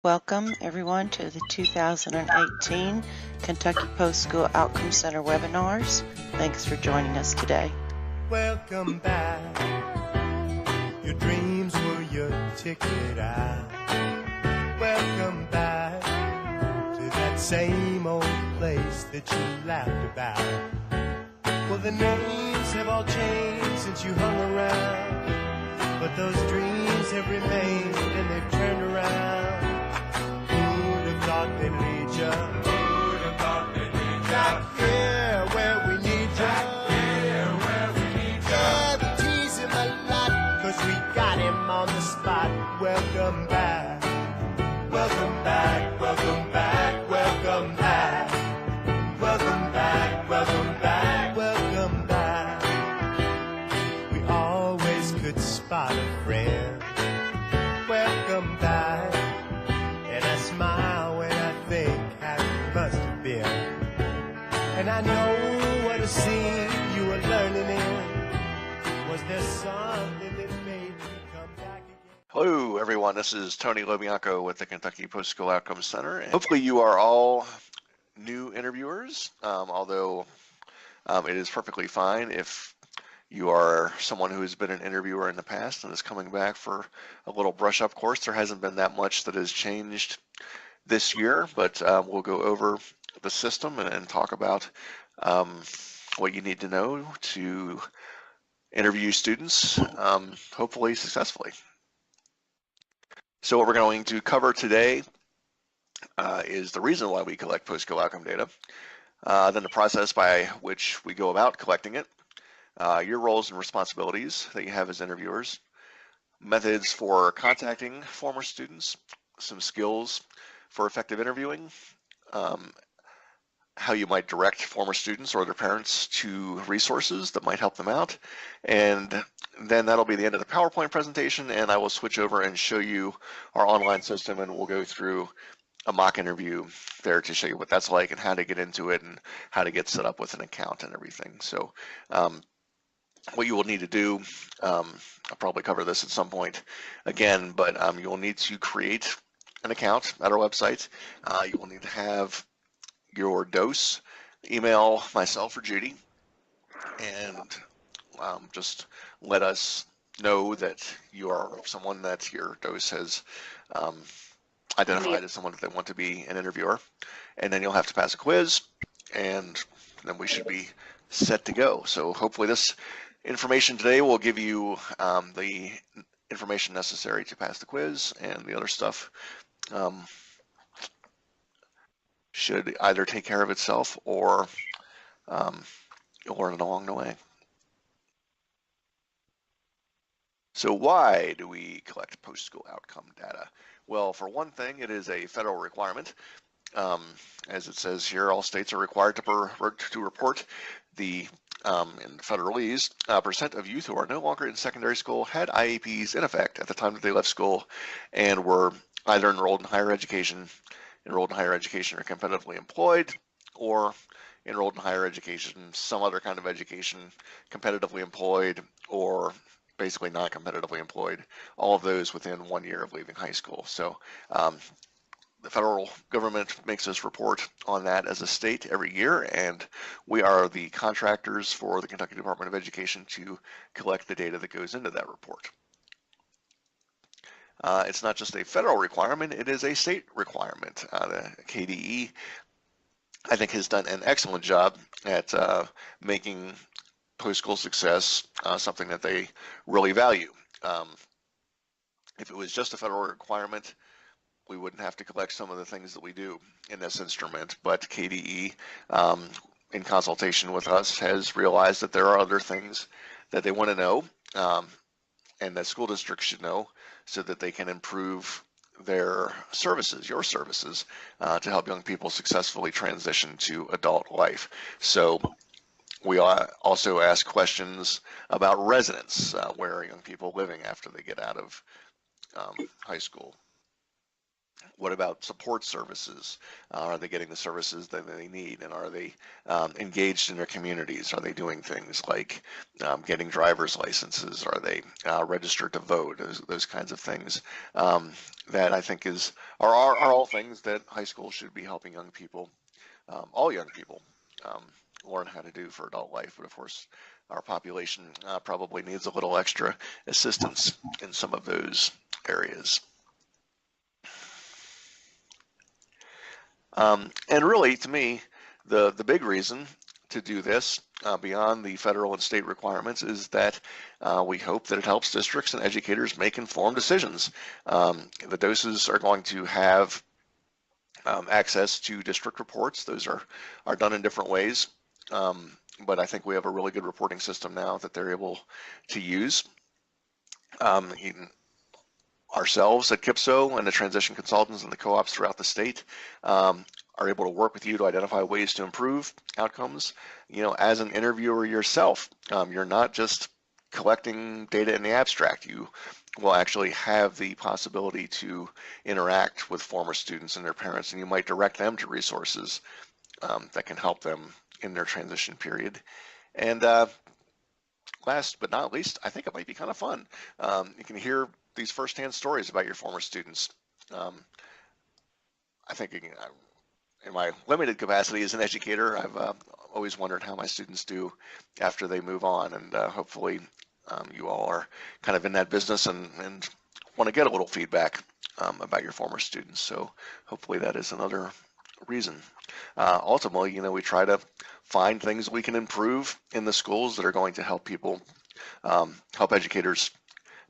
Welcome, everyone, to the 2018 Kentucky Post School Outcome Center webinars. Thanks for joining us today. Welcome back. Your dreams were your ticket out. Welcome back to that same old place that you laughed about. Well, the names have all changed since you hung around, but those dreams have remained and they've turned around. Who'd have thought they'd lead you? Who'd have thought they'd lead you? Back here where we need you. Back here where we need you. Yeah, we tease him a lot, 'cause we got him on the spot. Welcome back. Welcome back. Welcome back. Welcome back. Welcome back. Welcome back. Welcome back. We always could spot a friend. Welcome back. And I smile when I think how it must have been. And I know what a scene you were learning in. Was there something that made you come back again? Hello, everyone. This is Tony Lobianco with the Kentucky Post School Outcomes Center. And hopefully you are all new interviewers, although it is perfectly fine if you are someone who has been an interviewer in the past and is coming back for a little brush-up course. There hasn't been that much that has changed this year, but we'll go over the system and talk about what you need to know to interview students, hopefully successfully. So what we're going to cover today is the reason why we collect post-school outcome data, then the process by which we go about collecting it, your roles and responsibilities that you have as interviewers, methods for contacting former students, some skills for effective interviewing, how you might direct former students or their parents to resources that might help them out, and then that'll be the end of the PowerPoint presentation, and I will switch over and show you our online system, and we'll go through a mock interview there to show you what that's like and how to get into it and how to get set up with an account and everything. So what you will need to do, I'll probably cover this at some point again, but you will need to create an account at our website. You will need to have your dose, email myself or Judy, and just let us know that you are someone that your dose has identified as someone that they want to be an interviewer, and then you'll have to pass a quiz, and then we should be set to go. So hopefully this information today will give you the information necessary to pass the quiz, and the other stuff should either take care of itself or you'll learn it along the way. So why do we collect post-school outcome data? Well, for one thing, it is a federal requirement. As it says here, all states are required to report the in federalese, percent of youth who are no longer in secondary school had IEPs in effect at the time that they left school and were either enrolled in higher education or competitively employed, or enrolled in higher education, some other kind of education, competitively employed, or basically not competitively employed, all of those within 1 year of leaving high school. So the federal government makes us report on that as a state every year, and we are the contractors for the Kentucky Department of Education to collect the data that goes into that report. It's not just a federal requirement, it is a state requirement. The KDE, I think, has done an excellent job at making post-school success something that they really value. If it was just a federal requirement, we wouldn't have to collect some of the things that we do in this instrument, but KDE, in consultation with us, has realized that there are other things that they want to know and that school districts should know so that they can improve their services, your services, to help young people successfully transition to adult life. So we also ask questions about residence, where are young people living after they get out of high school. What about support services? Are they getting the services that they need? And are they engaged in their communities? Are they doing things like getting driver's licenses? Are they registered to vote? Those kinds of things that I think are all things that high school should be helping young people, all young people, um, learn how to do for adult life. But of course, our population probably needs a little extra assistance in some of those areas. And really, to me, the big reason to do this, beyond the federal and state requirements, is that we hope that it helps districts and educators make informed decisions. The doses are going to have access to district reports. Those are done in different ways, but I think we have a really good reporting system now that they're able to use. Ourselves at KyPSO and the transition consultants and the co-ops throughout the state are able to work with you to identify ways to improve outcomes. You know, as an interviewer yourself, you're not just collecting data in the abstract. You will actually have the possibility to interact with former students and their parents, and you might direct them to resources that can help them in their transition period. And last but not least, I think it might be kind of fun. You can hear these firsthand stories about your former students. I think in my limited capacity as an educator, I've always wondered how my students do after they move on, and hopefully you all are kind of in that business and want to get a little feedback about your former students. So hopefully that is another reason. Ultimately, you know, we try to find things we can improve in the schools that are going to help people, help educators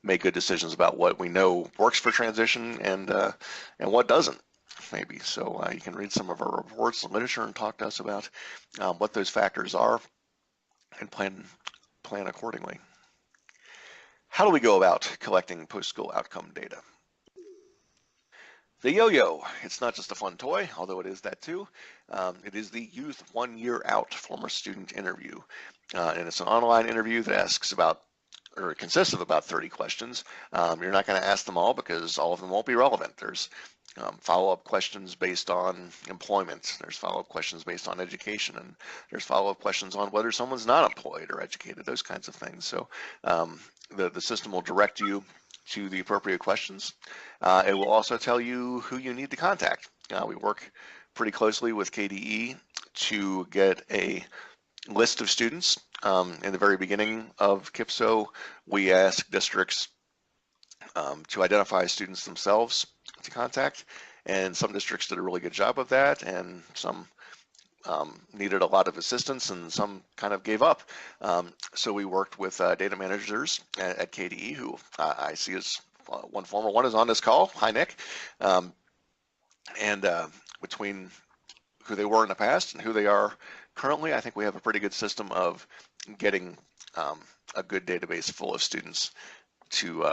make good decisions about what we know works for transition and what doesn't, maybe. So you can read some of our reports and literature and talk to us about what those factors are and plan accordingly. How do we go about collecting post-school outcome data? The yo-yo, it's not just a fun toy, although it is that too. It is the Youth 1 Year Out former student interview. And it's an online interview that asks about, or it consists of about 30 questions. You're not going to ask them all because all of them won't be relevant. There's follow-up questions based on employment. There's follow-up questions based on education, and there's follow-up questions on whether someone's not employed or educated, those kinds of things. So the system will direct you to the appropriate questions. It will also tell you who you need to contact. We work pretty closely with KDE to get a list of students. In the very beginning of KyPSO, we ask districts to identify students themselves to contact, and some districts did a really good job of that, and some needed a lot of assistance, and some kind of gave up. So we worked with data managers at KDE, who I see as one former one is on this call. Hi, Nick. And between who they were in the past and who they are currently, I think we have a pretty good system of getting a good database full of students to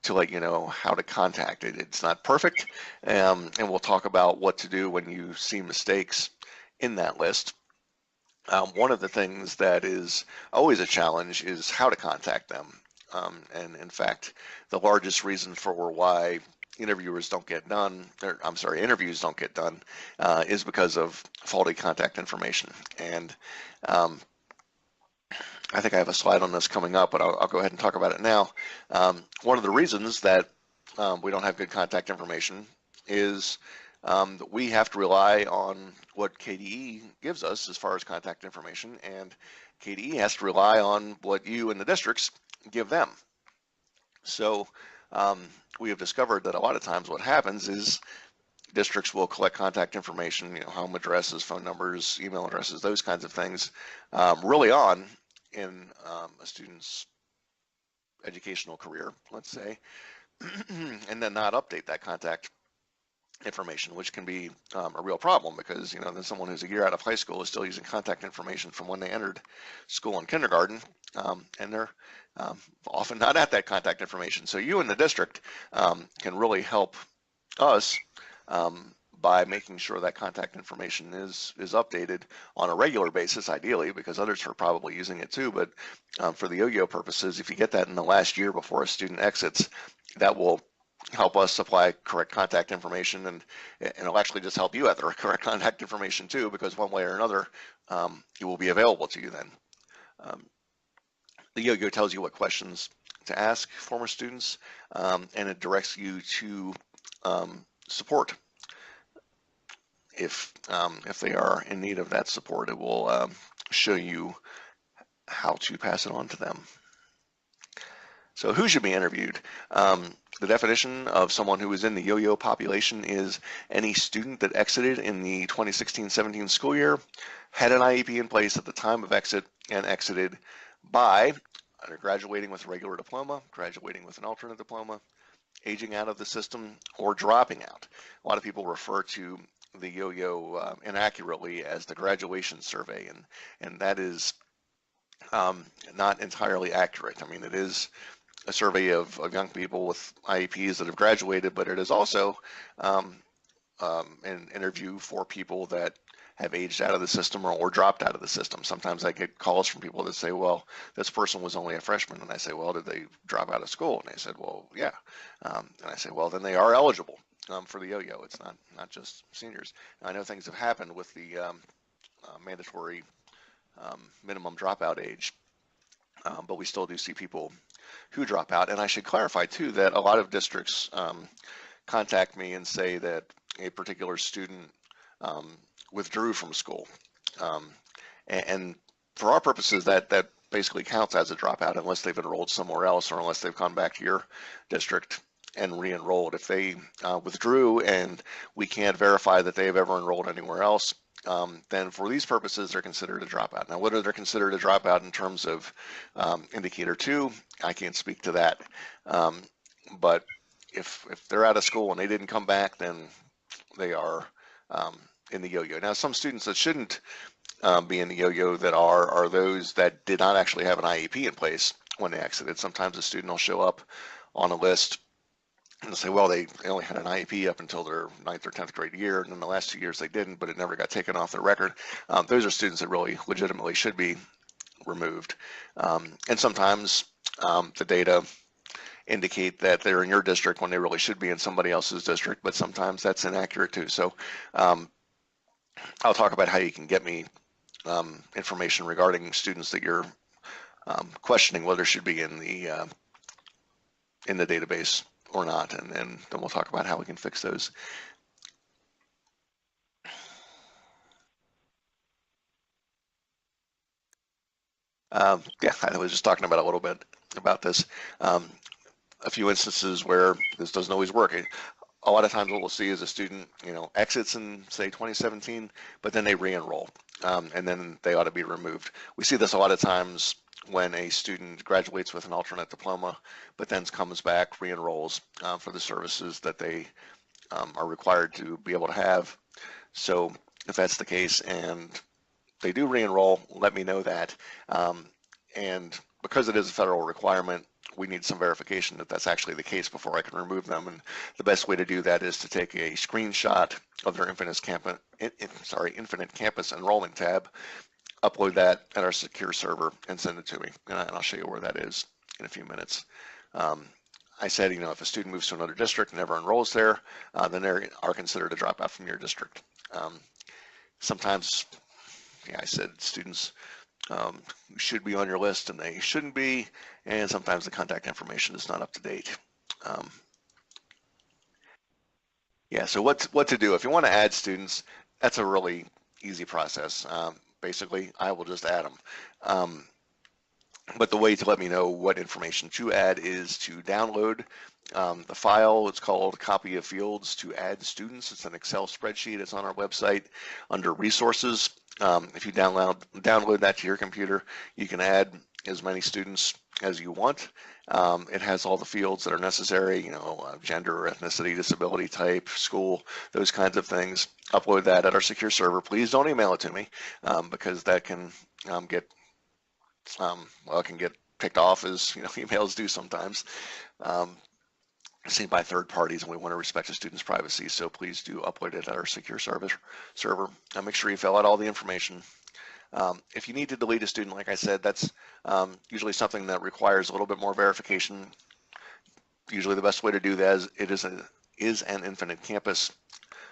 let you know how to contact it. It's not perfect, and we'll talk about what to do when you see mistakes in that list. One of the things that is always a challenge is how to contact them. And in fact, the largest reason for why interviews don't get done, is because of faulty contact information. And I think I have a slide on this coming up, but I'll go ahead and talk about it now. One of the reasons that we don't have good contact information is that we have to rely on what KDE gives us as far as contact information, and KDE has to rely on what you and the districts give them. So we have discovered that a lot of times what happens is districts will collect contact information, you know, home addresses, phone numbers, email addresses, those kinds of things, early on in a student's educational career, let's say, and then not update that contact information, which can be a real problem, because, you know, then someone who's a year out of high school is still using contact information from when they entered school in kindergarten, and they're often not at that contact information. So you and the district can really help us by making sure that contact information is updated on a regular basis, ideally, because others are probably using it too. But for the yo-yo purposes, if you get that in the last year before a student exits, that will help us supply correct contact information, and it'll actually just help you at the correct contact information too, because one way or another, it will be available to you then. The yo-yo tells you what questions to ask former students, and it directs you to support. If they are in need of that support, it will show you how to pass it on to them. So who should be interviewed? The definition of someone who is in the yo-yo population is any student that exited in the 2016-17 school year, had an IEP in place at the time of exit, and exited by either graduating with a regular diploma, graduating with an alternate diploma, aging out of the system, or dropping out. A lot of people refer to the yo-yo inaccurately as the graduation survey, and that is not entirely accurate. I mean, it is a survey of young people with IEPs that have graduated, but it is also an interview for people that have aged out of the system or dropped out of the system. Sometimes I get calls from people that say, well, this person was only a freshman, and I say, well, did they drop out of school? And they said, well, yeah. And I say, well, then they are eligible for the yo-yo. It's not just seniors. Now, I know things have happened with the mandatory minimum dropout age, but we still do see people who drop out. And I should clarify too that a lot of districts contact me and say that a particular student withdrew from school, and for our purposes that basically counts as a dropout unless they've enrolled somewhere else or unless they've gone back to your district and re-enrolled. If they withdrew and we can't verify that they've ever enrolled anywhere else, then for these purposes they're considered a dropout. Now whether they're considered a dropout in terms of indicator 2, I can't speak to that, but if they're out of school and they didn't come back, then they are in the yo-yo. Now some students that shouldn't be in the yo-yo that are those that did not actually have an IEP in place when they exited. Sometimes a student will show up on a list and say, well, they only had an IEP up until their 9th or 10th grade year, and then the last 2 years they didn't, but it never got taken off their record. Those are students that really legitimately should be removed. And sometimes the data indicate that they're in your district when they really should be in somebody else's district, but sometimes that's inaccurate too. So I'll talk about how you can get me information regarding students that you're questioning whether should be in the database or not, and then we'll talk about how we can fix those. Yeah, I was just talking about a little bit about this. A few instances where this doesn't always work. A lot of times what we'll see is a student, exits in, say, 2017, but then they re-enroll, and then they ought to be removed. We see this a lot of times when a student graduates with an alternate diploma, but then comes back, re-enrolls for the services that they are required to be able to have. So if that's the case and they do re-enroll, let me know that. And because it is a federal requirement, we need some verification that that's actually the case before I can remove them. And the best way to do that is to take a screenshot of their Infinite Campus enrollment tab, upload that at our secure server, and send it to me. And I'll show you where that is in a few minutes. I said, if a student moves to another district and never enrolls there, then they are considered a dropout from your district. Sometimes, I said students should be on your list and they shouldn't be, and sometimes the contact information is not up to date. Yeah, so what to do? If you want to add students, that's a really easy process. Basically, I will just add them. But the way to let me know what information to add is to download the file. It's called Copy of Fields to Add Students. It's an Excel spreadsheet. It's on our website under Resources. If you download that to your computer, you can add as many students as you want. It has all the fields that are necessary, gender, ethnicity, disability type, school, those kinds of things. Upload that at our secure server. Please don't email it to me because that can get it can get picked off, as emails do sometimes, seen by third parties, and we want to respect the student's privacy. So please do upload it at our secure server. Make sure you fill out all the information. If you need to delete a student, like I said, that's usually something that requires a little bit more verification. usually the best way to do that is it is an Infinite Campus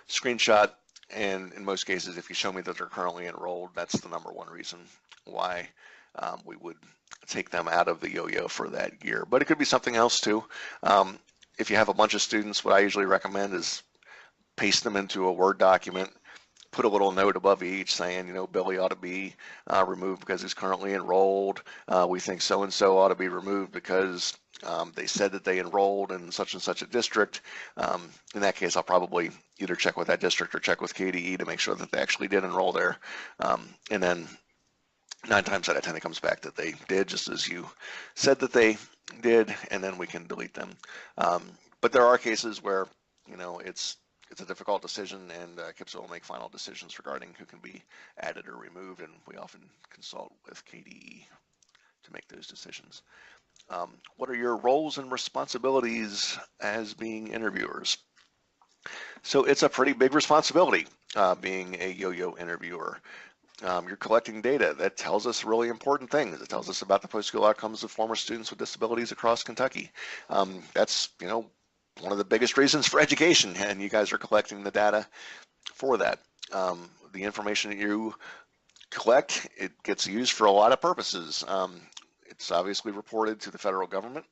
screenshot, and in most cases, if you show me that they're currently enrolled, that's the number one reason why we would take them out of the yo-yo for that year. But it could be something else too. If you have a bunch of students, what I usually recommend is paste them into a Word document, put a little note above each saying, you know, Billy ought to be removed because he's currently enrolled. We think so-and-so ought to be removed because they said that they enrolled in such and such a district. In that case, I'll probably either check with that district or check with KDE to make sure that they actually did enroll there. And then 9 times out of 10 it comes back that they did, just as you said that they did, and then we can delete them. But there are cases where, you know, it's a difficult decision, and KyPSO will make final decisions regarding who can be added or removed, and we often consult with KDE to make those decisions. What are your roles and responsibilities as being interviewers? So it's a pretty big responsibility being a yo-yo interviewer. You're collecting data that tells us really important things. It tells us about the post-school outcomes of former students with disabilities across Kentucky. That's, you know, one of the biggest reasons for education, and you guys are collecting the data for that. The information that you collect, it gets used for a lot of purposes. It's obviously reported to the federal government.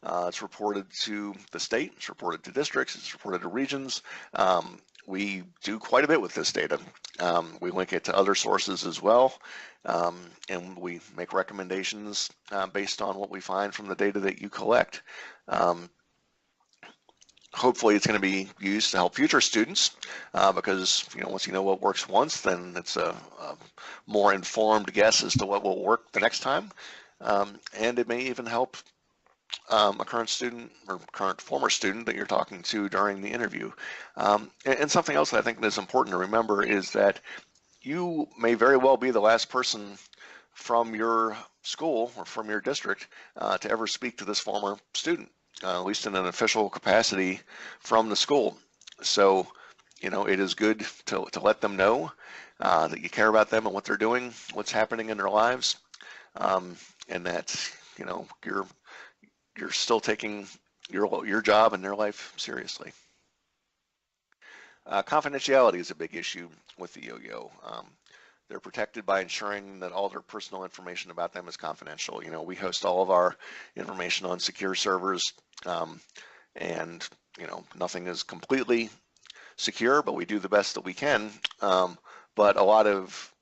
It's reported to the state. It's reported to districts. It's reported to regions. We do quite a bit with this data. We link it to other sources as well, and we make recommendations based on what we find from the data that you collect. Hopefully it's going to be used to help future students because, you know, once you know what works once, then it's a more informed guess as to what will work the next time. And it may even help a current student or former student that you're talking to during the interview. And something else that I think is important to remember is that you may very well be the last person from your school or from your district to ever speak to this former student, at least in an official capacity from the school. So, you know, it is good to let them know that you care about them and what they're doing, what's happening in their lives, and that, you know, you're still taking your job and their life seriously. Confidentiality is a big issue with the yo-yo. They're protected by ensuring that all their personal information about them is confidential. You know, we host all of our information on secure servers, and, you know, nothing is completely secure, but we do the best that we can. But a lot of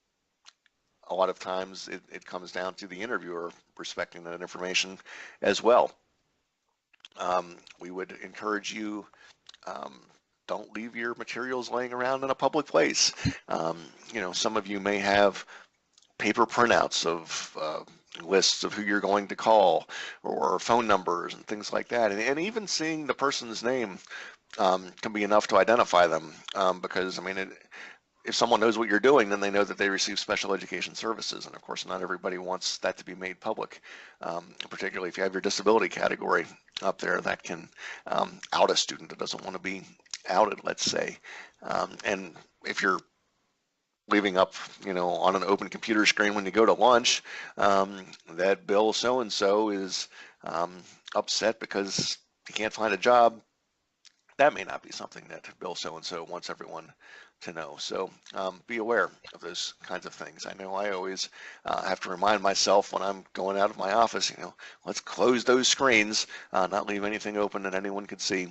times it comes down to the interviewer respecting that information as well. We would encourage you, don't leave your materials laying around in a public place. You know, some of you may have paper printouts of lists of who you're going to call or phone numbers and things like that. And even seeing the person's name can be enough to identify them because, I mean, if someone knows what you're doing, then they know that they receive special education services. And of course, not everybody wants that to be made public, particularly if you have your disability category up there that can out a student that doesn't want to be outed, let's say. And if you're leaving up, you know, on an open computer screen when you go to lunch, that Bill so-and-so is upset because he can't find a job, that may not be something that Bill so-and-so wants everyone to know. So be aware of those kinds of things. I know I always have to remind myself when I'm going out of my office, you know, let's close those screens, not leave anything open that anyone could see.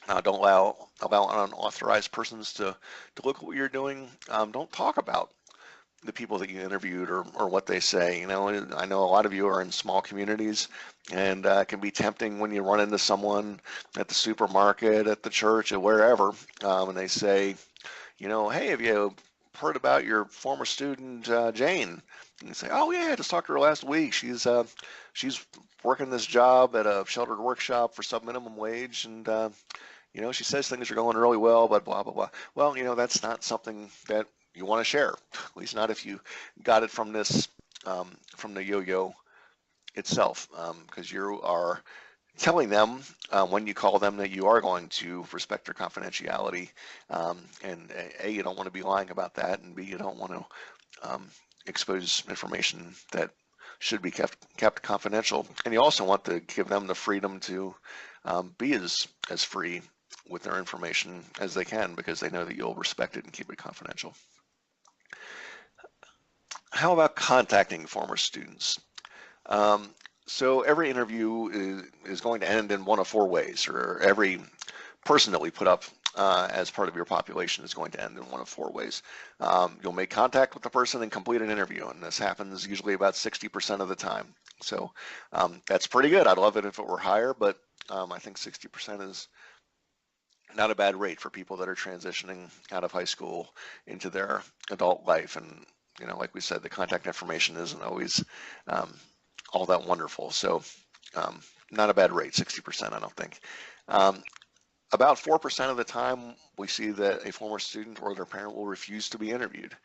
Don't allow unauthorized persons to look at what you're doing. Don't talk about the people that you interviewed or what they say. You know, I know a lot of you are in small communities, and it can be tempting when you run into someone at the supermarket, at the church, or wherever, and they say, you know, hey, have you heard about your former student, Jane? And you say, oh yeah, I just talked to her last week. She's working this job at a sheltered workshop for sub-minimum wage, and you know, she says things are going really well, but blah, blah, blah. Well, you know, that's not something that you want to share, at least not if you got it from this, from the yo-yo itself, because you are telling them when you call them that you are going to respect their confidentiality, and A, you don't want to be lying about that, and B, you don't want to expose information that should be kept confidential. And you also want to give them the freedom to be as free with their information as they can, because they know that you'll respect it and keep it confidential. How about contacting former students? So every interview is going to end in one of four ways, or every person that we put up as part of your population is going to end in one of four ways. You'll make contact with the person and complete an interview, and this happens usually about 60% of the time. So that's pretty good. I'd love it if it were higher, but I think 60% is not a bad rate for people that are transitioning out of high school into their adult life. And like we said, the contact information isn't always all that wonderful. So not a bad rate, 60%, I don't think. About 4% of the time, we see that a former student or their parent will refuse to be interviewed.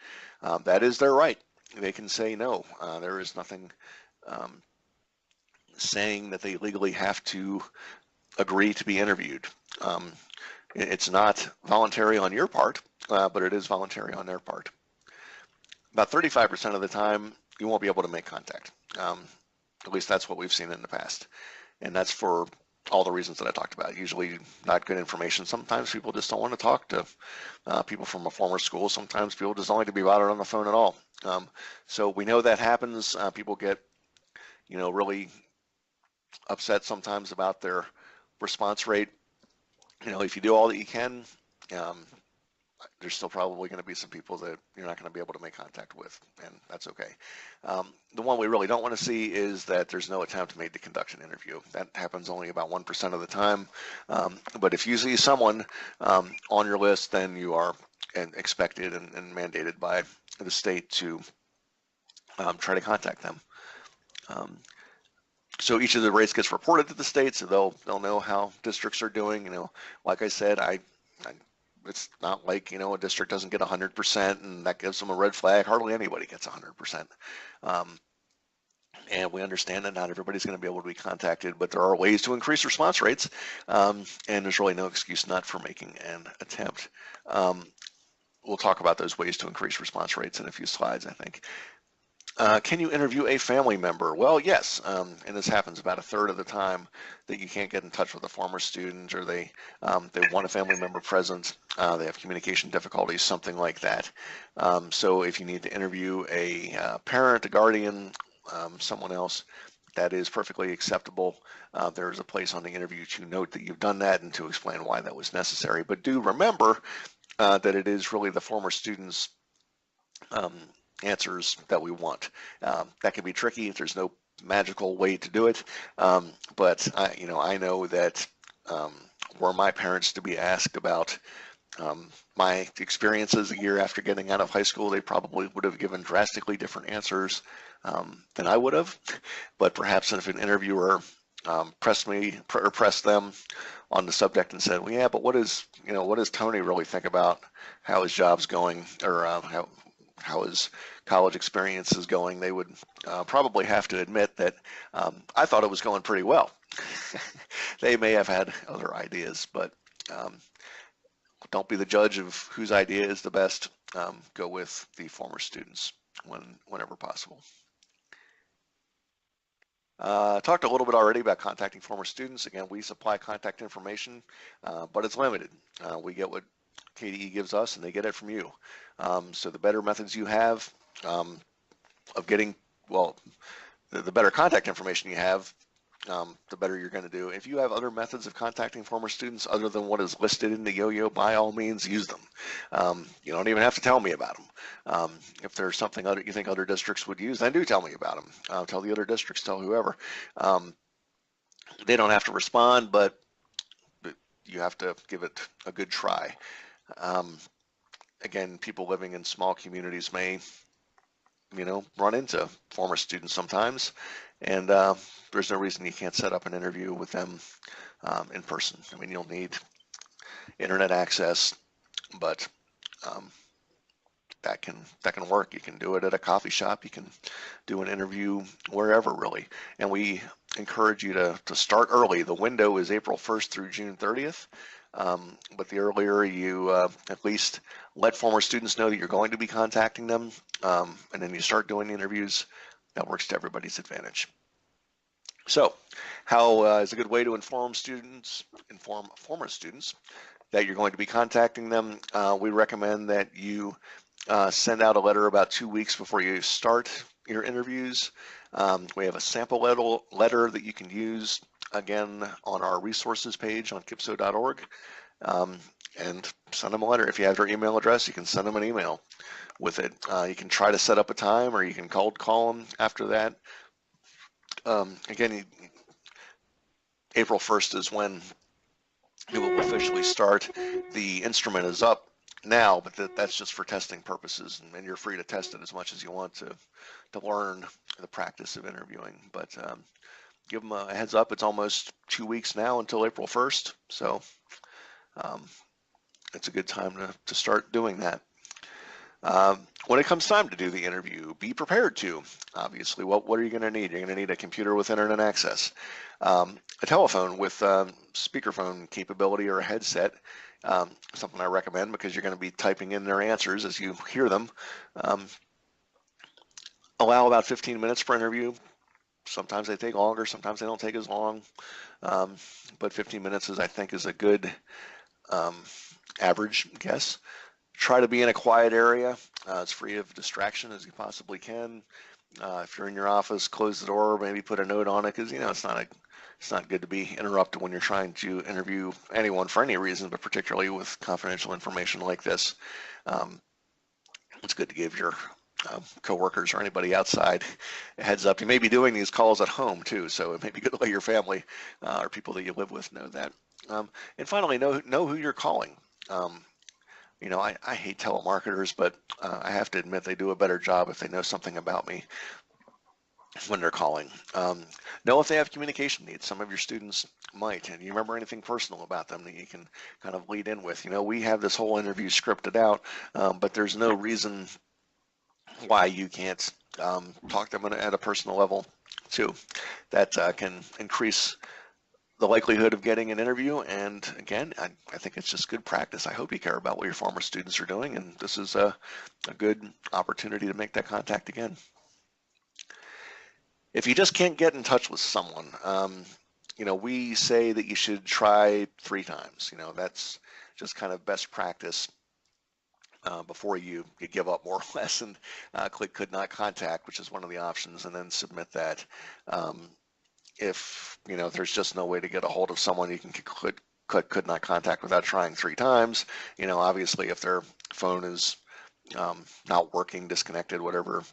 That is their right. They can say no. There is nothing saying that they legally have to agree to be interviewed. It's not voluntary on your part, but it is voluntary on their part. About 35% of the time, you won't be able to make contact. At least that's what we've seen in the past. And that's for all the reasons that I talked about. Usually not good information. Sometimes people just don't want to talk to people from a former school. Sometimes people just don't like to be bothered on the phone at all. So we know that happens. People get, really upset sometimes about their response rate. If you do all that you can, there's still probably going to be some people that you're not going to be able to make contact with, and that's okay. The one we really don't want to see is that there's no attempt made to conduct an interview. That happens only about 1% of the time. But if you see someone on your list, then you are expected and mandated by the state to try to contact them. So each of the rates gets reported to the state, so they'll know how districts are doing. Like I said, it's not like, a district doesn't get 100% and that gives them a red flag. Hardly anybody gets 100%. And we understand that not everybody's going to be able to be contacted, but there are ways to increase response rates, and there's really no excuse not for making an attempt. We'll talk about those ways to increase response rates in a few slides, I think. Can you interview a family member? Well, yes, and this happens about a third of the time that you can't get in touch with a former student, or they want a family member present, they have communication difficulties, something like that. So if you need to interview a parent, a guardian, someone else, that is perfectly acceptable. There is a place on the interview to note that you've done that and to explain why that was necessary. But do remember that it is really the former student's answers that we want. That can be tricky if there's no magical way to do it, but I know that were my parents to be asked about my experiences a year after getting out of high school, they probably would have given drastically different answers than I would have. But perhaps if an interviewer pressed them on the subject and said, well, yeah, but what does Tony really think about how his job's going, or how his college experience is going, they would probably have to admit that I thought it was going pretty well. They may have had other ideas, but don't be the judge of whose idea is the best. Go with the former students whenever possible. Talked a little bit already about contacting former students. Again, we supply contact information, but it's limited. We get what KDE gives us, and they get it from you. So the better methods you have of getting, the better contact information you have, the better you're going to do. If you have other methods of contacting former students other than what is listed in the yo-yo, by all means, use them. You don't even have to tell me about them. If there's something you think other districts would use, then do tell me about them. Tell the other districts, tell whoever. They don't have to respond, but you have to give it a good try. Again, people living in small communities may, run into former students sometimes, and there's no reason you can't set up an interview with them in person. I mean, you'll need internet access, but that can work. You can do it at a coffee shop. You can do an interview wherever, really. And we encourage you to start early. The window is April 1st through June 30th. But the earlier you at least let former students know that you're going to be contacting them, and then you start doing the interviews, that works to everybody's advantage. So, how is a good way to inform former students that you're going to be contacting them? We recommend that you send out a letter about 2 weeks before you start your interviews. We have a sample letter that you can use, again, on our resources page on KyPSO.org, and send them a letter. If you have their email address, you can send them an email with it. You can try to set up a time, or you can cold call them after that. Again, April 1st is when it will officially start. The instrument is up now, but that's just for testing purposes, and you're free to test it as much as you want to learn the practice of interviewing. But give them a heads up. It's almost 2 weeks now until April 1st, so it's a good time to start doing that. When it comes time to do the interview, be prepared to. Obviously, what are you going to need? You're going to need a computer with internet access, a telephone with speakerphone capability or a headset, something I recommend because you're going to be typing in their answers as you hear them. Allow about 15 minutes per interview. Sometimes they take longer, sometimes they don't take as long, but 15 minutes I think is a good average guess. Try to be in a quiet area, as free of distraction as you possibly can. If you're in your office, close the door, maybe put a note on it, because it's not good to be interrupted when you're trying to interview anyone for any reason, but particularly with confidential information like this. It's good to give your coworkers or anybody outside a heads up. You may be doing these calls at home too, so it may be good to let your family or people that you live with know that. And finally, know who you're calling. I hate telemarketers, but I have to admit they do a better job if they know something about me when they're calling. Know if they have communication needs. Some of your students might, and you remember anything personal about them that you can kind of lead in with. We have this whole interview scripted out, but there's no reason why you can't talk to them at a personal level too. That can increase the likelihood of getting an interview, and again, I think it's just good practice. I hope you care about what your former students are doing, and this is a good opportunity to make that contact again. If you just can't get in touch with someone, we say that you should try 3 times. That's just kind of best practice before you give up more or less and click could not contact, which is one of the options, and then submit that. If there's just no way to get a hold of someone, you can click could not contact without trying 3 times. Obviously if their phone is not working, disconnected, whatever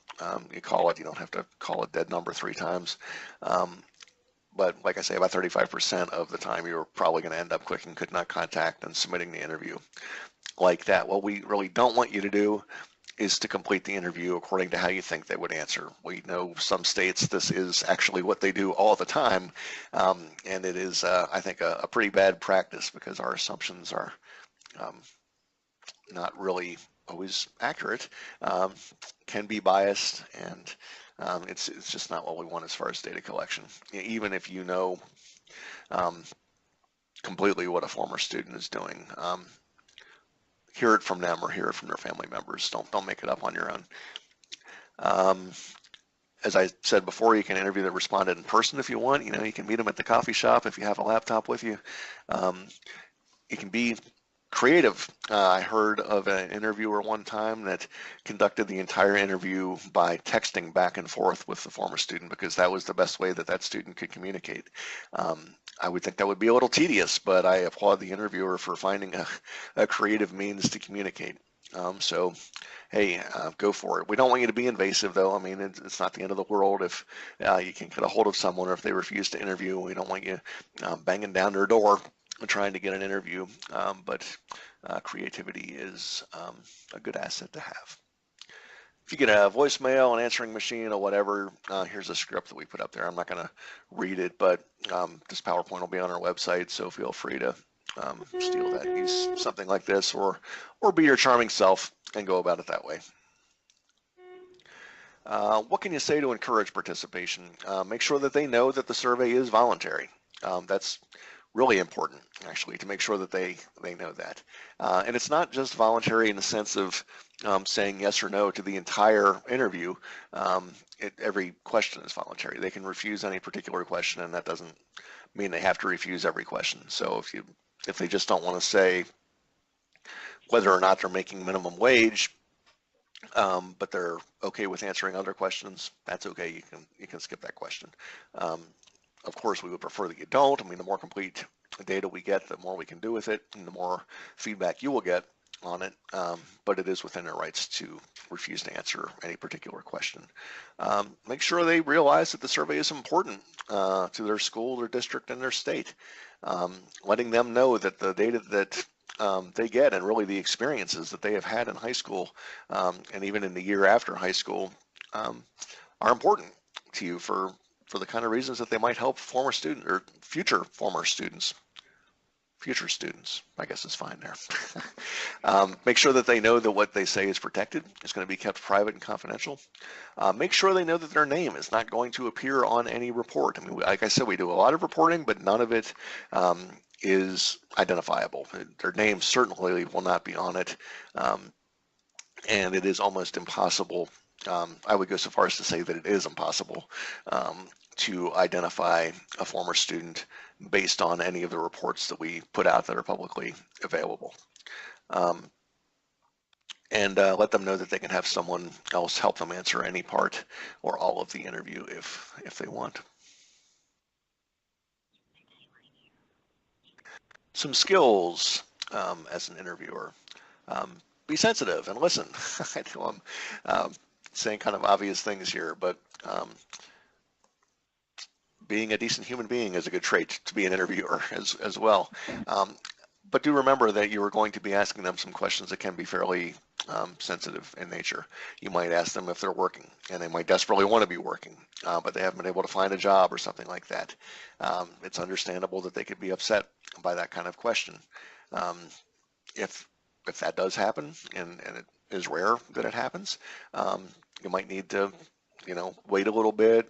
you call it, you don't have to call a dead number 3 times. But like I say, about 35% of the time you're probably going to end up clicking could not contact and submitting the interview like that. What we really don't want you to do is to complete the interview according to how you think they would answer. We know some states this is actually what they do all the time, and it is, I think, a pretty bad practice because our assumptions are not really always accurate, can be biased, and it's just not what we want as far as data collection. Even if you know completely what a former student is doing, hear it from them or hear it from their family members. Don't make it up on your own. As I said before, you can interview the respondent in person if you want. You can meet them at the coffee shop if you have a laptop with you. You can be creative. I heard of an interviewer one time that conducted the entire interview by texting back and forth with the former student because that was the best way that student could communicate. I would think that would be a little tedious, but I applaud the interviewer for finding a creative means to communicate. So, hey, go for it. We don't want you to be invasive, though. I mean, it's not the end of the world if you can get a hold of someone or if they refuse to interview. We don't want you banging down their door trying to get an interview, but creativity is a good asset to have. If you get a voicemail, an answering machine, or whatever, here's a script that we put up there. I'm not going to read it, but this PowerPoint will be on our website, so feel free to steal that, use something like this, or be your charming self and go about it that way. What can you say to encourage participation? Make sure that they know that the survey is voluntary. That's really important, actually, to make sure that they know that. And it's not just voluntary in the sense of saying yes or no to the entire interview. Every question is voluntary. They can refuse any particular question, and that doesn't mean they have to refuse every question. So if they just don't want to say whether or not they're making minimum wage, but they're okay with answering other questions, that's okay. You can skip that question. Of course, we would prefer that you don't. I mean, the more complete data we get, the more we can do with it, and the more feedback you will get on it. But it is within their rights to refuse to answer any particular question. Make sure they realize that the survey is important to their school, their district, and their state. Letting them know that the data that they get and really the experiences that they have had in high school and even in the year after high school are important to you for the kind of reasons that they might help former student or future students, I guess is fine there. Make sure that they know that what they say is protected. It's going to be kept private and confidential. Make sure they know that their name is not going to appear on any report. I mean, like I said, we do a lot of reporting, but none of it is identifiable. Their name certainly will not be on it, and it is almost impossible. I would go so far as to say that it is impossible to identify a former student based on any of the reports that we put out that are publicly available. And let them know that they can have someone else help them answer any part or all of the interview if they want. Some skills as an interviewer. Be sensitive and listen. I know I'm saying kind of obvious things here, but being a decent human being is a good trait to be an interviewer as well. But do remember that you are going to be asking them some questions that can be fairly sensitive in nature. You might ask them if they're working, and they might desperately want to be working, but they haven't been able to find a job or something like that. It's understandable that they could be upset by that kind of question. If that does happen, and it is rare that it happens, you might need to, wait a little bit,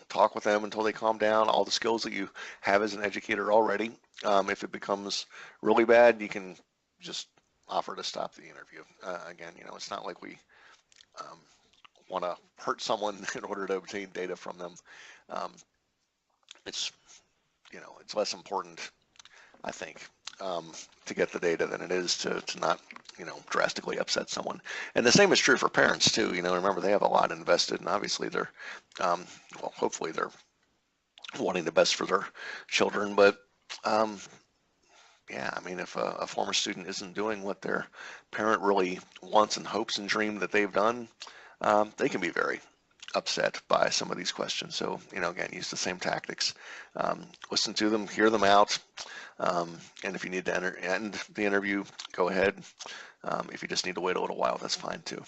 talk with them until they calm down. All the skills that you have as an educator already. If it becomes really bad, you can just offer to stop the interview. Again, it's not like we want to hurt someone in order to obtain data from them. It's less important, I think, to get the data than it is to not drastically upset someone. And the same is true for parents too. Remember, they have a lot invested, and obviously they're hopefully they're wanting the best for their children, but yeah, I mean, if a former student isn't doing what their parent really wants and hopes and dreams that they've done, they can be very upset by some of these questions. So, again, use the same tactics. Listen to them, hear them out, and if you need to end the interview, go ahead. If you just need to wait a little while, that's fine too.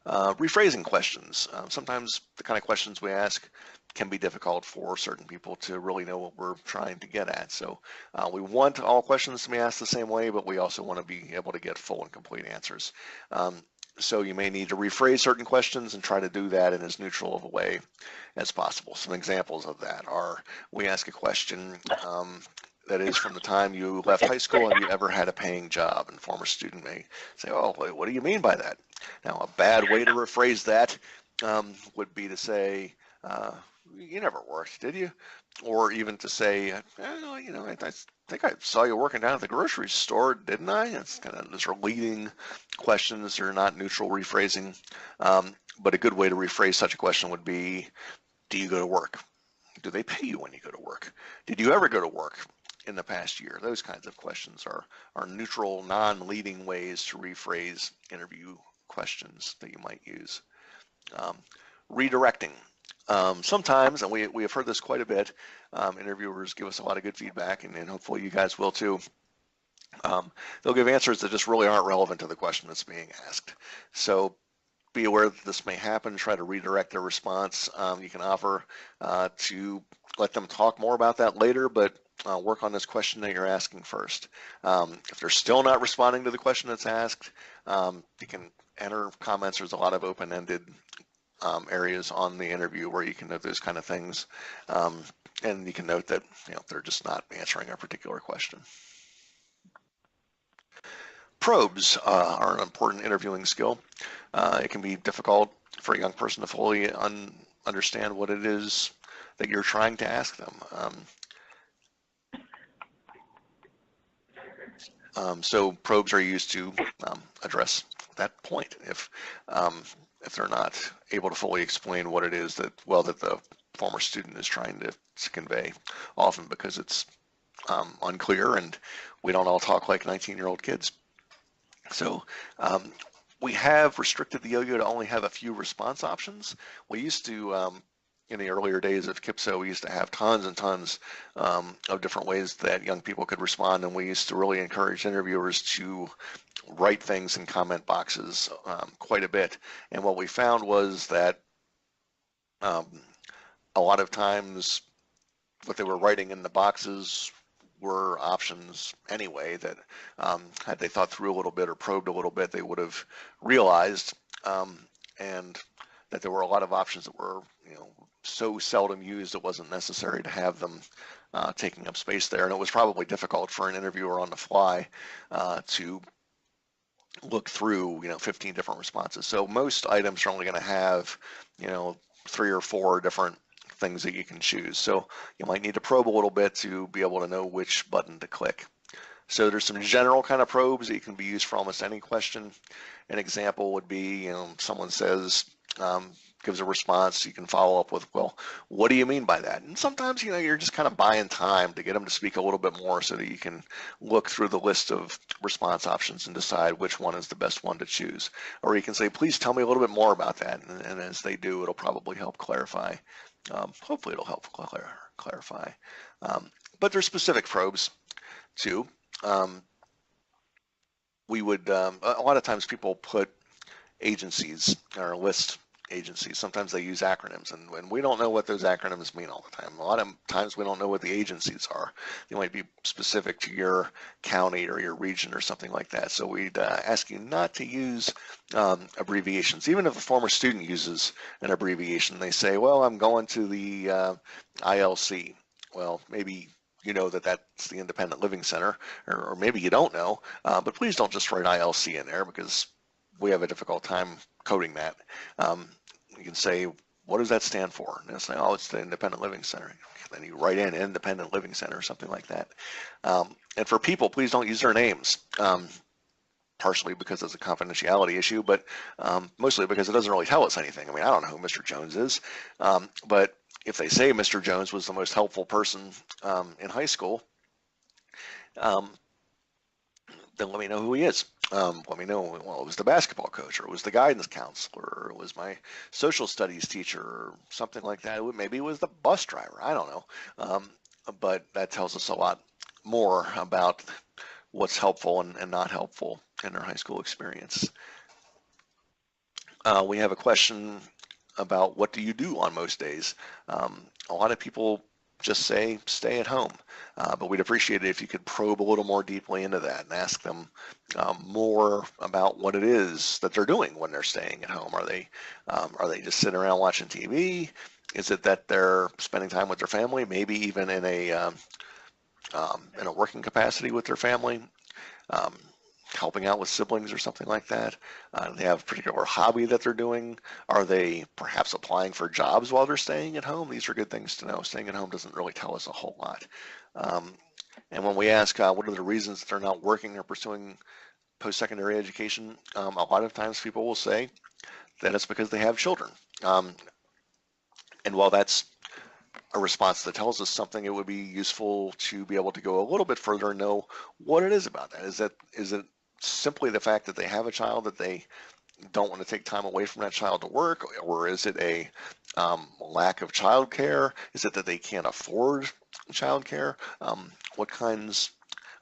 Rephrasing questions. Sometimes the kind of questions we ask can be difficult for certain people to really know what we're trying to get at. So we want all questions to be asked the same way, but we also want to be able to get full and complete answers. So you may need to rephrase certain questions and try to do that in as neutral of a way as possible. Some examples of that are, we ask a question that is from the time you left high school and you ever had a paying job, and a former student may say, oh, what do you mean by that? Now, a bad way to rephrase that would be to say, you never worked, did you? Or even to say, I think I saw you working down at the grocery store, didn't I? It's kind of, those are leading questions. They're not neutral rephrasing. But a good way to rephrase such a question would be, do you go to work? Do they pay you when you go to work? Did you ever go to work in the past year? Those kinds of questions are neutral, non-leading ways to rephrase interview questions that you might use. Redirecting. Sometimes, and we have heard this quite a bit, interviewers give us a lot of good feedback, and hopefully you guys will too. They'll give answers that just really aren't relevant to the question that's being asked. So be aware that this may happen. Try to redirect their response. You can offer to let them talk more about that later, but work on this question that you're asking first. If they're still not responding to the question that's asked, you can enter comments. There's a lot of open-ended areas on the interview where you can note those kind of things. And you can note that they're just not answering a particular question. Probes are an important interviewing skill. It can be difficult for a young person to fully understand what it is that you're trying to ask them. So probes are used to address that point. If they're not able to fully explain what it is that the former student is trying to convey, often because it's unclear and we don't all talk like 19-year-old kids. So we have restricted the yo-yo to only have a few response options. We used to, in the earlier days of KyPSO, we used to have tons and tons of different ways that young people could respond, and we used to really encourage interviewers to write things in comment boxes quite a bit. And what we found was that a lot of times what they were writing in the boxes were options anyway that had they thought through a little bit or probed a little bit, they would have realized, and that there were a lot of options that were so seldom used it wasn't necessary to have them taking up space there. And it was probably difficult for an interviewer on the fly to look through 15 different responses. So most items are only going to have 3 or 4 different things that you can choose. So you might need to probe a little bit to be able to know which button to click. So there's some general kind of probes that can be used for almost any question. An example would be, someone says, gives a response, you can follow up with, well, what do you mean by that? And sometimes, you're just kind of buying time to get them to speak a little bit more so that you can look through the list of response options and decide which one is the best one to choose. Or you can say, please tell me a little bit more about that. And as they do, it'll probably help clarify. Hopefully it'll help clarify. But there's specific probes too. We would, a lot of times people put agencies or list agencies. Sometimes they use acronyms, and we don't know what those acronyms mean all the time. A lot of times we don't know what the agencies are. They might be specific to your county or your region or something like that. So we'd ask you not to use abbreviations. Even if a former student uses an abbreviation, they say, well, I'm going to the ILC. Well, maybe you know that that's the Independent Living Center, or maybe you don't know, but please don't just write ILC in there because we have a difficult time coding that. You can say, what does that stand for? And they'll say, oh, it's the Independent Living Center. Then you write in Independent Living Center or something like that. And for people, please don't use their names, partially because it's a confidentiality issue, but mostly because it doesn't really tell us anything. I mean, I don't know who Mr. Jones is, but if they say Mr. Jones was the most helpful person in high school, then let me know who he is. Let me know, well, it was the basketball coach, or it was the guidance counselor, or it was my social studies teacher, or something like that. Maybe it was the bus driver. I don't know. But that tells us a lot more about what's helpful and not helpful in their high school experience. We have a question about what do you do on most days. A lot of people just say stay at home, but we'd appreciate it if you could probe a little more deeply into that and ask them more about what it is that they're doing when they're staying at home. Are they just sitting around watching TV? Is it that they're spending time with their family, maybe even in a working capacity with their family, helping out with siblings or something like that? Do they have a particular hobby that they're doing? Are they perhaps applying for jobs while they're staying at home? These are good things to know. Staying at home doesn't really tell us a whole lot. And when we ask what are the reasons that they're not working or pursuing post-secondary education, a lot of times people will say that it's because they have children. And while that's a response that tells us something, it would be useful to be able to go a little bit further and know what it is about that. Is it simply the fact that they have a child that they don't want to take time away from that child to work, or is it a lack of childcare? Is it that they can't afford childcare? What kinds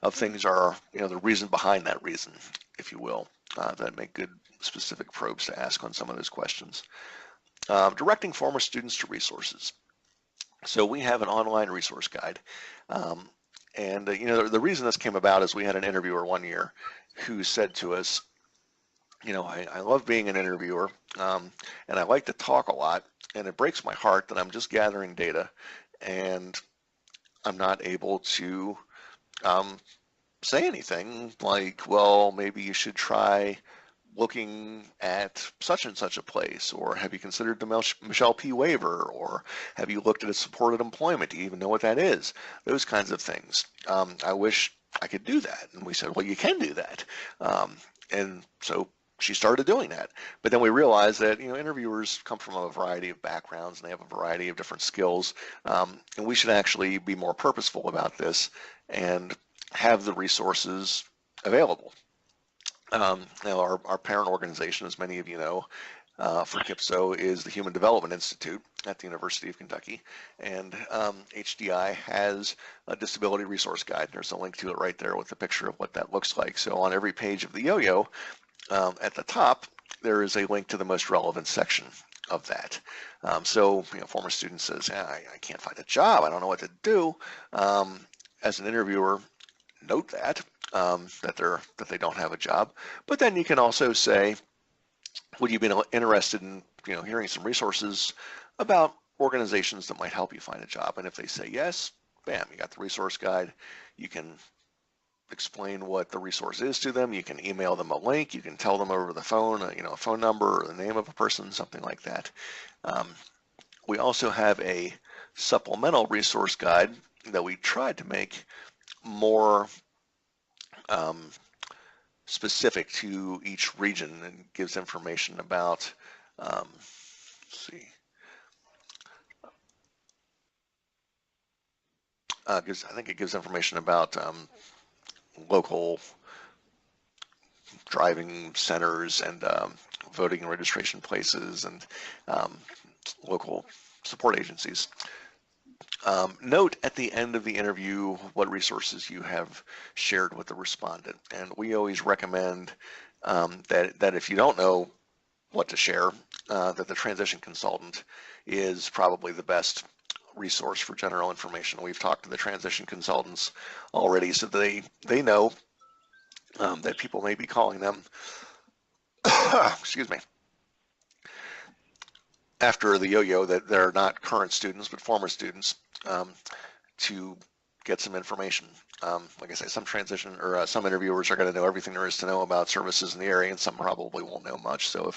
of things are the reason behind that reason, if you will, that make good specific probes to ask on some of those questions. Directing former students to resources. So we have an online resource guide. And the reason this came about is we had an interviewer one year who said to us, You know, I love being an interviewer, and I like to talk a lot, and it breaks my heart that I'm just gathering data and I'm not able to um, say anything like, well, maybe you should try looking at such and such a place, or have you considered the Michelle P. waiver, or have you looked at a supported employment? Do you even know what that is? Those kinds of things. I wish I could do that. And we said, well, you can do that. And so she started doing that. But then we realized that, you know, interviewers come from a variety of backgrounds and they have a variety of different skills. And we should actually be more purposeful about this and have the resources available. Now our parent organization, as many of you know, for KyPSO is the Human Development Institute at the University of Kentucky, and HDI has a disability resource guide. There's a link to it right there with a picture of what that looks like. So on every page of the yo-yo, at the top, there is a link to the most relevant section of that. So, you know, former student says, I can't find a job, I don't know what to do. As an interviewer, note that. That they don't have a job, but then you can also say, would you be interested in, you know, hearing some resources about organizations that might help you find a job? And if they say yes, bam, you got the resource guide. You can explain what the resource is to them. You can email them a link. You can tell them over the phone, you know, a phone number or the name of a person, something like that. We also have a supplemental resource guide that we tried to make more specific to each region and gives information about, let's see, I think it gives information about local driving centers and voting and registration places and local support agencies. Note at the end of the interview what resources you have shared with the respondent, and we always recommend that if you don't know what to share, that the transition consultant is probably the best resource for general information. We've talked to the transition consultants already, so they know that people may be calling them excuse me, after the yo-yo, that they're not current students but former students, to get some information. Like I say, some transition or some interviewers are going to know everything there is to know about services in the area, and some probably won't know much. So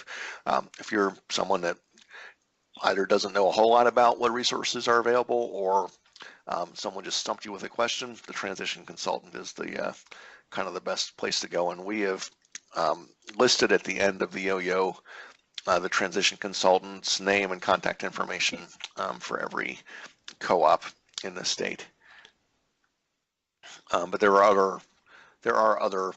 if you're someone that either doesn't know a whole lot about what resources are available, or someone just stumped you with a question, the transition consultant is the kind of the best place to go. And we have listed at the end of the yo-yo the transition consultant's name and contact information for every co-op in the state. But there are other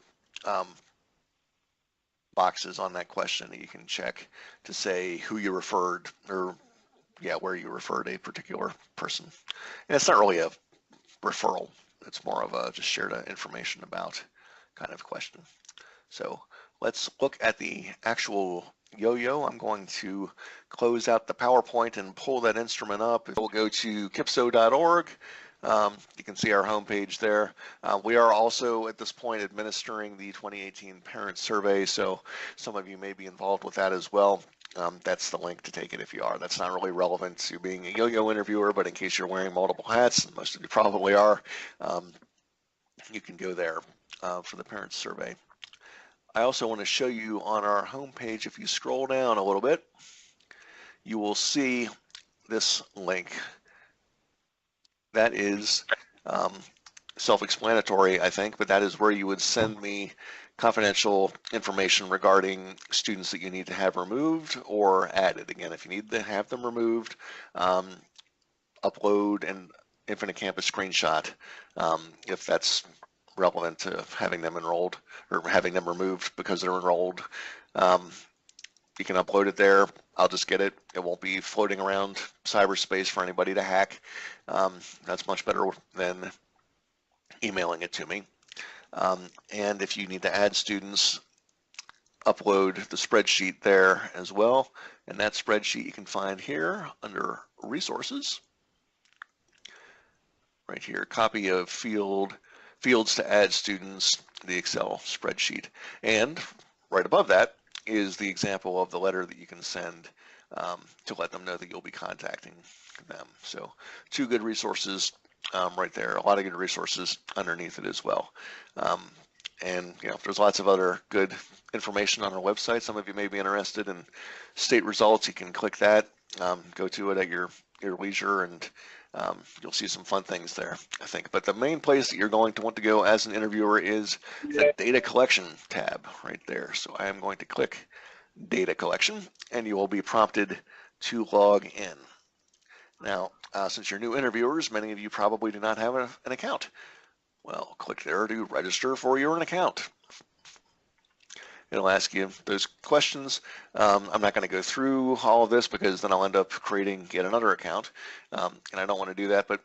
boxes on that question that you can check to say who you referred, or where you referred a particular person. And it's not really a referral, it's more of a just shared information about kind of question. So let's look at the actual yo-yo. I'm going to close out the PowerPoint and pull that instrument up. We'll go to kypso.org. You can see our homepage there. We are also at this point administering the 2018 parent survey, so some of you may be involved with that as well. That's the link to take it if you are. That's not really relevant to being a yo-yo interviewer, but in case you're wearing multiple hats, and most of you probably are, you can go there for the parent survey. I also want to show you on our homepage, if you scroll down a little bit, you will see this link. That is self-explanatory, I think, but that is where you would send me confidential information regarding students that you need to have removed or added. Again, if you need to have them removed, upload an Infinite Campus screenshot if that's relevant to having them enrolled or having them removed because they're enrolled. You can upload it there. I'll just get it. It won't be floating around cyberspace for anybody to hack. That's much better than emailing it to me. And if you need to add students, upload the spreadsheet there as well. And that spreadsheet you can find here under Resources. Right here, copy of fields to add students, the Excel spreadsheet. And right above that, is the example of the letter that you can send to let them know that you'll be contacting them. So 2 good resources right there, a lot of good resources underneath it as well. And there's lots of other good information on our website. Some of you may be interested in state results. You can click that, go to it at your leisure, and you'll see some fun things there, I think. But the main place that you're going to want to go as an interviewer is the data collection tab right there. So I am going to click data collection, and you will be prompted to log in. Now, since you're new interviewers, many of you probably do not have an account. Well, click there to register for your account. It'll ask you those questions. I'm not going to go through all of this because then I'll end up creating yet another account, and I don't want to do that. But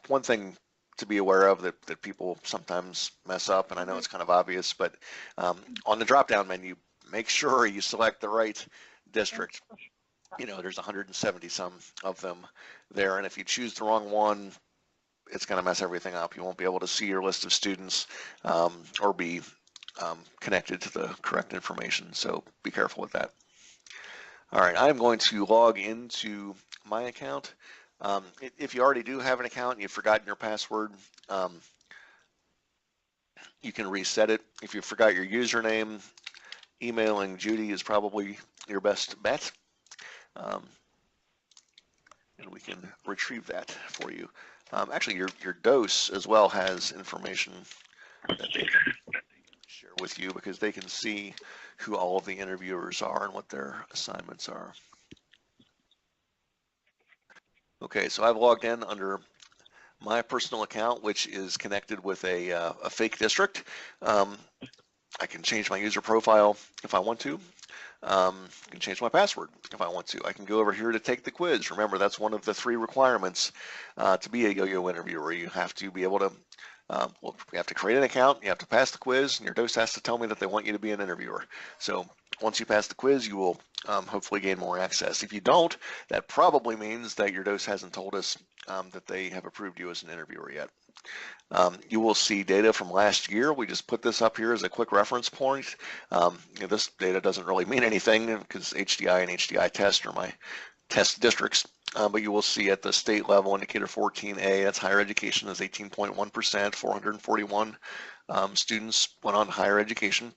one thing to be aware of that people sometimes mess up, and I know it's kind of obvious, but on the drop-down menu, make sure you select the right district. There's 170 some of them there, and if you choose the wrong one, it's going to mess everything up. You won't be able to see your list of students or be connected to the correct information, so be careful with that. All right, I'm going to log into my account. If you already do have an account and you've forgotten your password, you can reset it. If you forgot your username, emailing Judy is probably your best bet. And we can retrieve that for you. Actually, your dose as well has information that they can share with you because they can see who all of the interviewers are and what their assignments are. Okay, so I've logged in under my personal account, which is connected with a fake district. I can change my user profile if I want to. I can change my password if I want to. I can go over here to take the quiz. Remember, that's one of the 3 requirements to be a yo-yo interviewer. You have to be able to, you have to create an account, you have to pass the quiz, and your dose has to tell me that they want you to be an interviewer. So once you pass the quiz, you will hopefully gain more access. If you don't, that probably means that your dose hasn't told us that they have approved you as an interviewer yet. You will see data from last year. We just put this up here as a quick reference point. This data doesn't really mean anything because HDI and HDI test are my test districts, but you will see at the state level, indicator 14A, that's higher education, is 18.1%, 441 students went on to higher education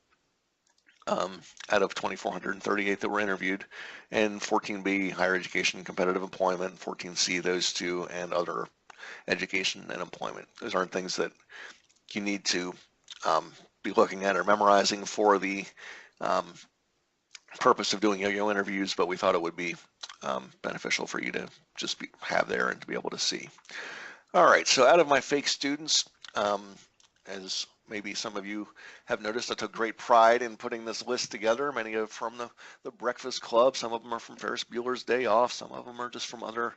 out of 2,438 that were interviewed, and 14B, higher education, competitive employment, 14C, those 2, and other education and employment. Those aren't things that you need to be looking at or memorizing for the purpose of doing yo-yo interviews, but we thought it would be beneficial for you to just have there and to be able to see. All right, so out of my fake students, as maybe some of you have noticed, I took great pride in putting this list together. Many are from the Breakfast Club. Some of them are from Ferris Bueller's Day Off. Some of them are just from other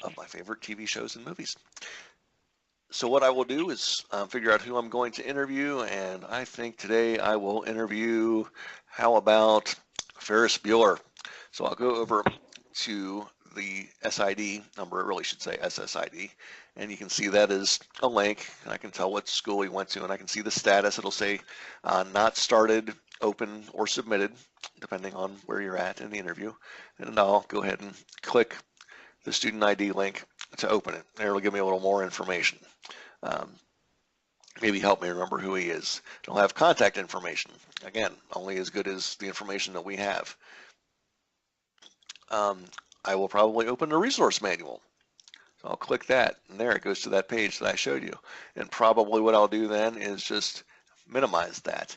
of my favorite TV shows and movies. So what I will do is figure out who I'm going to interview, and I think today I will interview, how about Ferris Bueller? So I'll go over to the SID number, it really should say SSID, and you can see that is a link, and I can tell what school he went to, and I can see the status. It'll say not started, open, or submitted, depending on where you're at in the interview, and I'll go ahead and click the student ID link to open it. There, it'll give me a little more information. Maybe help me remember who he is. It'll have contact information. Again, only as good as the information that we have. I will probably open the resource manual. So I'll click that, and there it goes to that page that I showed you. And probably what I'll do then is just minimize that.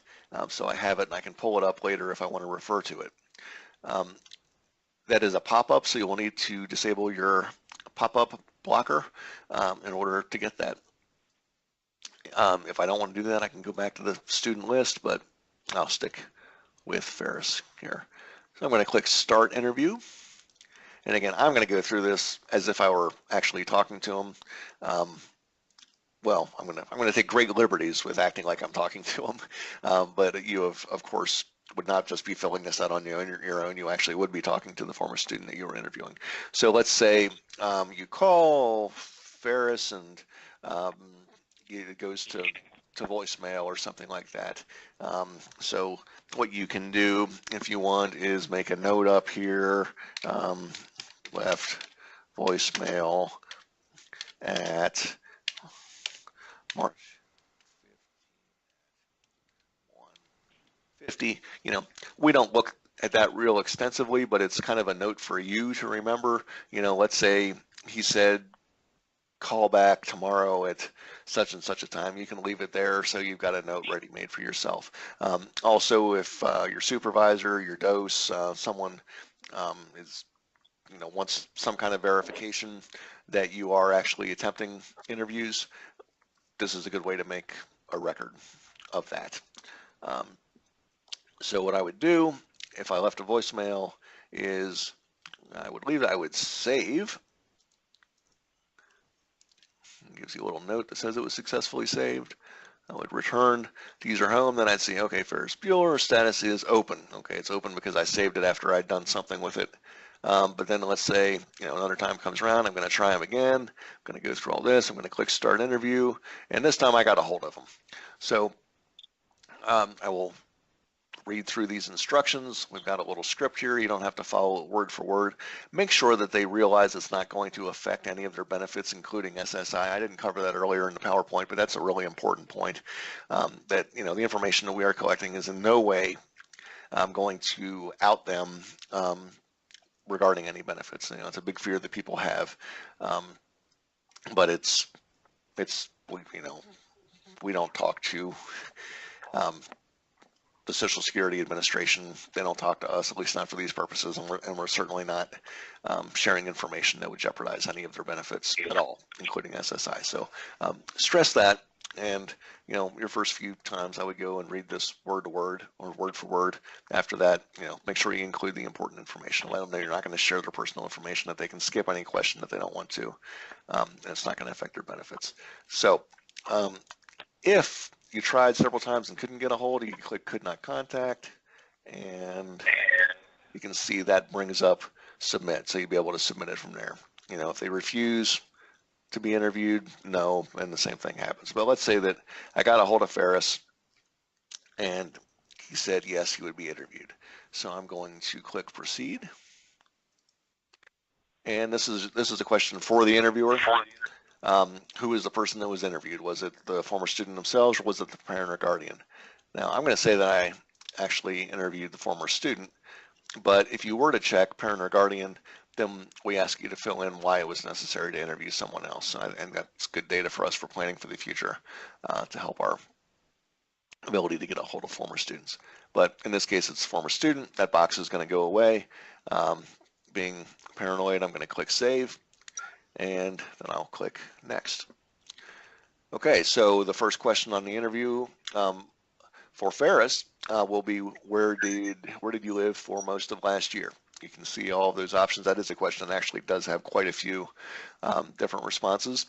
So I have it and I can pull it up later if I want to refer to it. That is a pop-up, so you'll need to disable your pop-up blocker in order to get that. If I don't want to do that, I can go back to the student list, but I'll stick with Ferris here. So I'm going to click Start Interview. And again, I'm going to go through this as if I were actually talking to him. Well, I'm going to take great liberties with acting like I'm talking to him, but you of course would not just be filling this out on your own. You actually would be talking to the former student that you were interviewing. So let's say you call Ferris and it goes to to voicemail or something like that. So what you can do if you want is make a note up here, left voicemail at March 1:50. You know, we don't look at that real extensively, but it's kind of a note for you to remember. You know, let's say he said call back tomorrow at such and such a time. You can leave it there so you've got a note ready made for yourself. Also, if your supervisor, your dose, someone is, you know, wants some kind of verification that you are actually attempting interviews, this is a good way to make a record of that. So what I would do if I left a voicemail is I would save. It gives you a little note that says it was successfully saved. I would return to user home, then I'd see, okay, Ferris Bueller status is open. Okay, it's open because I saved it after I'd done something with it. But then let's say, you know, another time comes around, I'm going to try him again. I'm going to go through all this. I'm going to click start interview, and this time I got a hold of him. So I will read through these instructions. We've got a little script here. You don't have to follow it word for word. Make sure that they realize it's not going to affect any of their benefits, including SSI. I didn't cover that earlier in the PowerPoint, but that's a really important point, that, you know, the information that we are collecting is in no way going to out them regarding any benefits. You know, it's a big fear that people have, but it's you know, we don't talk to the Social Security Administration. They don't talk to us, at least not for these purposes, and we're certainly not sharing information that would jeopardize any of their benefits at all, including SSI. So stress that, and, you know, your first few times I would go and read this word to word or word for word. After that, you know, make sure you include the important information. Let them know you're not going to share their personal information, that they can skip any question that they don't want to, and it's not going to affect their benefits. So if you tried several times and couldn't get a hold, you can click could not contact, and you can see that brings up submit, so you'll be able to submit it from there. You know, if they refuse to be interviewed, no, and the same thing happens. But let's say that I got a hold of Ferris and he said yes, he would be interviewed. So I'm going to click proceed, and this is a question for the interviewer. Who is the person that was interviewed? Was it the former student themselves, or was it the parent or guardian? Now, I'm going to say that I actually interviewed the former student, but if you were to check parent or guardian, then we ask you to fill in why it was necessary to interview someone else, and that's good data for us for planning for the future, to help our ability to get a hold of former students. But in this case, it's former student. That box is going to go away. Being paranoid, I'm going to click save, and then I'll click next. Okay, so the first question on the interview for Ferris will be, where did you live for most of last year? You can see all of those options. That is a question that actually does have quite a few different responses.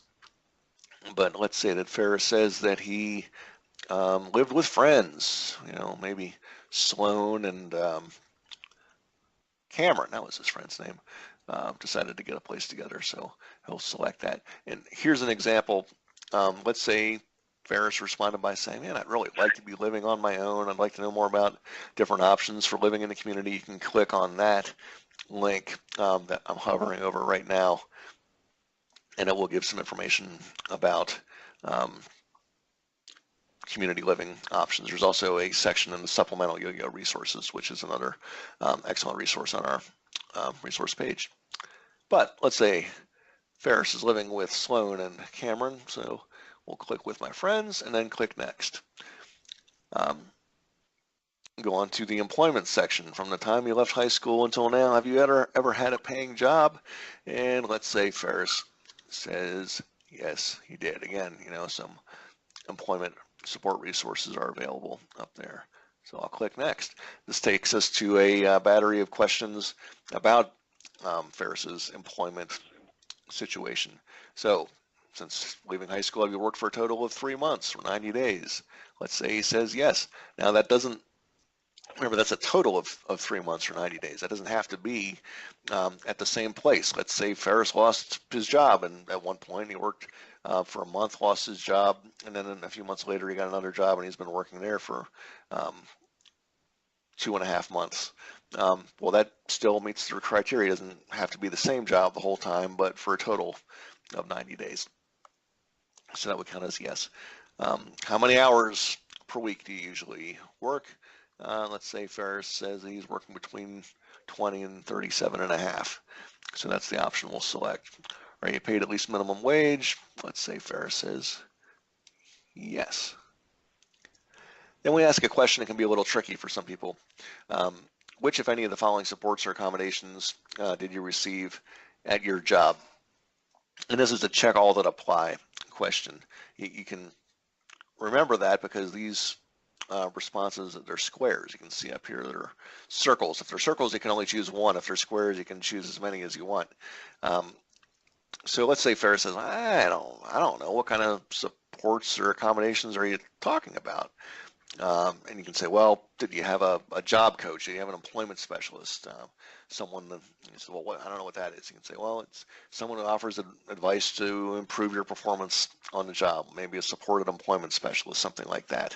But let's say that Ferris says that he lived with friends, you know, maybe Sloan and Cameron, that was his friend's name, decided to get a place together, so he'll select that. And here's an example. Let's say Ferris responded by saying, man, I'd really like to be living on my own. I'd like to know more about different options for living in the community. You can click on that link that I'm hovering over right now, and it will give some information about community living options. There's also a section in the supplemental yo-yo resources, which is another excellent resource on our resource page. But let's say Ferris is living with Sloan and Cameron, so we'll click with my friends and then click next. Go on to the employment section. From the time you left high school until now, have you ever had a paying job? And let's say Ferris says yes, he did. Again, you know, some employment support resources are available up there. So I'll click next. This takes us to a battery of questions about Ferris's employment situation. So since leaving high school, have you worked for a total of 3 months or 90 days? Let's say he says yes. Now that doesn't, remember, that's a total of 3 months or 90 days. That doesn't have to be at the same place. Let's say Ferris lost his job, and at one point he worked for a month, lost his job, and then a few months later he got another job, and he's been working there for 2.5 months. Well, that still meets the criteria. It doesn't have to be the same job the whole time, but for a total of 90 days. So that would count as yes. How many hours per week do you usually work? Let's say Ferris says he's working between 20 and 37 and a half. So that's the option we'll select. Are you paid at least minimum wage? Let's say Ferris says yes. Then we ask a question that can be a little tricky for some people. Which, if any, of the following supports or accommodations did you receive at your job? And this is a check all that apply question. You can remember that because these responses, they're squares. You can see up here that are circles. If they're circles, you can only choose one. If they're squares, you can choose as many as you want. So let's say Ferris says, I don't know, what kind of supports or accommodations are you talking about? And you can say, well, did you have a job coach? Did you have an employment specialist? Someone that you say, well, I don't know what that is. You can say, well, it's someone who offers advice to improve your performance on the job, maybe a supported employment specialist, something like that.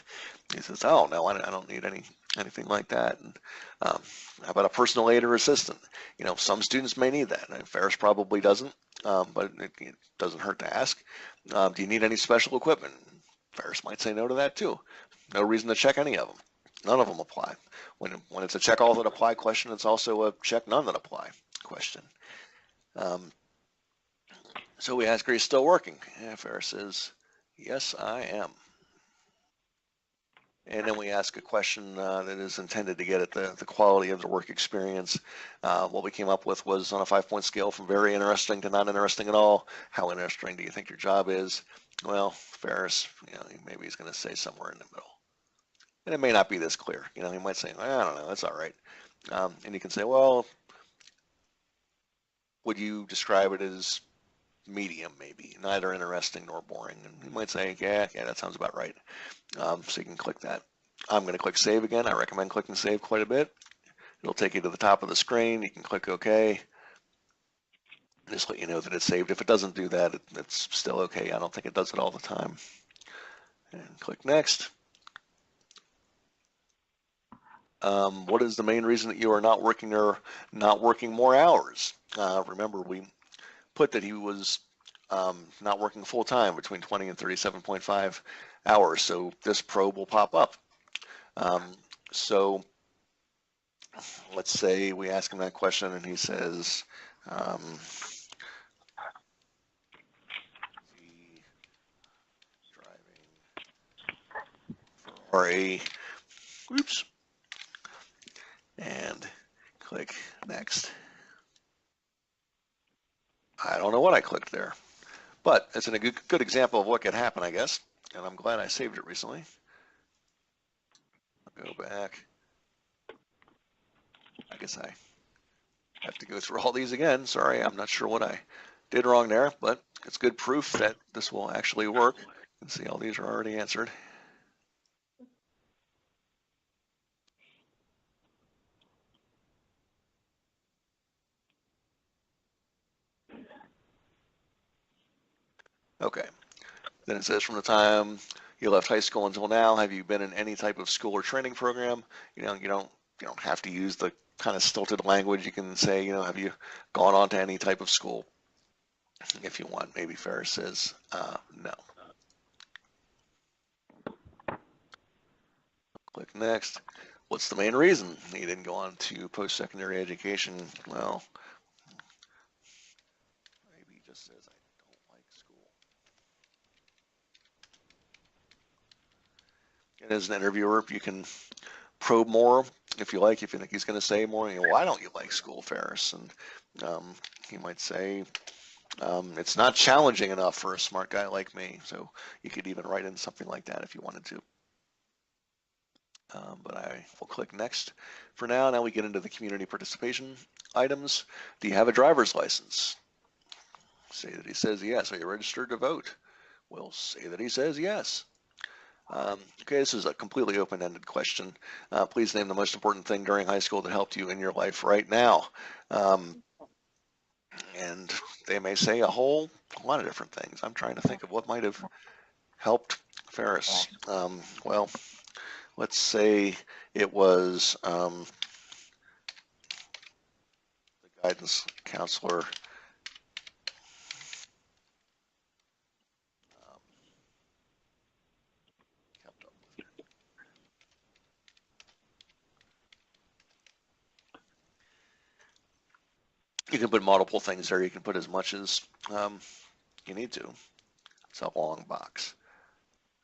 He says, oh, no, I don't need anything like that. And how about a personal aid or assistant? You know, some students may need that. And Ferris probably doesn't, but it doesn't hurt to ask. Do you need any special equipment? Ferris might say no to that too. No reason to check any of them. None of them apply. When it's a check all that apply question, it's also a check none that apply question. So we ask, are you still working? And Ferris says, yes, I am. And then we ask a question that is intended to get at the quality of the work experience. What we came up with was on a 5-point scale from very interesting to not interesting at all. How interesting do you think your job is? Well, Ferris, maybe he's going to say somewhere in the middle. And it may not be this clear. He might say, I don't know, that's all right. And you can say, well, would you describe it as medium, maybe, neither interesting nor boring? And you might say, yeah, that sounds about right. So you can click that. I'm going to click Save again. I recommend clicking Save quite a bit. It'll take you to the top of the screen. You can click OK. Just let you know that it's saved. If it doesn't do that, it's still okay. I don't think it does it all the time. And click Next. What is the main reason that you are not working or not working more hours? Remember, we put that he was not working full time between 20 and 37.5 hours, so this probe will pop up. So let's say we ask him that question and he says, driving for oops, and click Next. I don't know what I clicked there, but it's a good example of what could happen, I guess, and I'm glad I saved it recently. I'll go back. I guess I have to go through all these again. Sorry, I'm not sure what I did wrong there, but it's good proof that this will actually work. You can see all these are already answered. Okay, then it says from the time you left high school until now, have you been in any type of school or training program? You don't have to use the kind of stilted language. You can say, have you gone on to any type of school if you want. Maybe Ferris says no. Click Next. What's the main reason he didn't go on to post-secondary education? Well, maybe he just says, I don't like school. And as an interviewer, you can probe more if you like. If you think he's going to say more, why don't you like school, Ferris? And he might say, it's not challenging enough for a smart guy like me. So you could even write in something like that if you wanted to. But I will click Next for now. Now we get into the community participation items. Do you have a driver's license? Say that he says yes. Are you registered to vote? We'll say that he says yes. Okay, this is a completely open-ended question. Please name the most important thing during high school that helped you in your life right now. And they may say a whole lot of different things. I'm trying to think of what might have helped Ferris. Well, let's say it was the guidance counselor kept up with it. You can put multiple things there. You can put as much as you need to. It's a long box.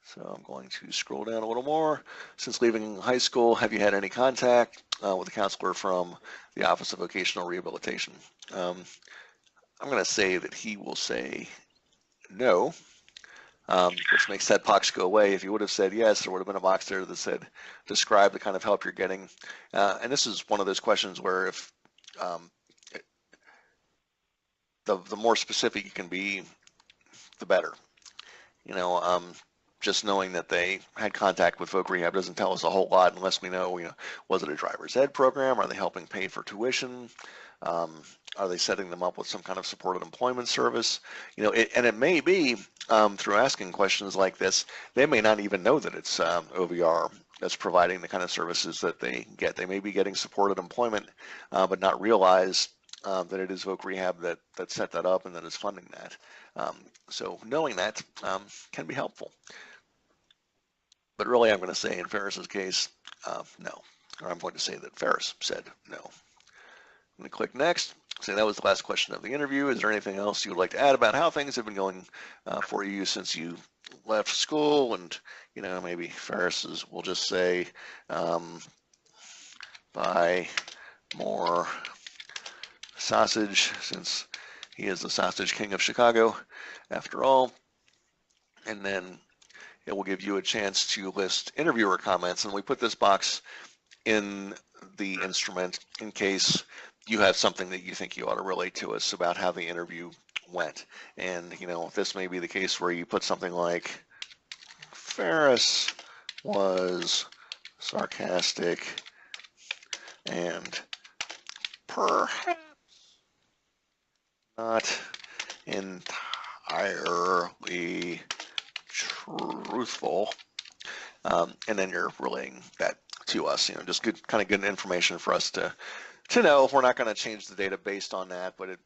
So I'm going to scroll down a little more. Since leaving high school, have you had any contact with a counselor from the Office of Vocational Rehabilitation? I'm going to say that he will say no, which makes that box go away. If you would have said yes, there would have been a box there that said describe the kind of help you're getting. And this is one of those questions where if um, the more specific you can be, the better. You know, just knowing that they had contact with Voc Rehab doesn't tell us a whole lot unless we know, was it a driver's ed program? Are they helping pay for tuition? Are they setting them up with some kind of supported employment service? And it may be through asking questions like this, they may not even know that it's OVR that's providing the kind of services that they get. They may be getting supported employment, but not realize that it is Voc Rehab that set that up and that is funding that. So knowing that can be helpful. But really, I'm going to say in Ferris's case, no. Or I'm going to say that Ferris said no. I'm going to click next. Say that was the last question of the interview. Is there anything else you would like to add about how things have been going for you since you left school? And, maybe Ferris's will just say, buy more sausage, since he is the sausage king of Chicago after all. And then it will give you a chance to list interviewer comments. And we put this box in the instrument in case you have something that you think you ought to relate to us about how the interview went. And, this may be the case where you put something like, Ferris was sarcastic and perhaps not entirely truthful. And then you're relaying that to us, just good information for us to know. We're not going to change the data based on that, but it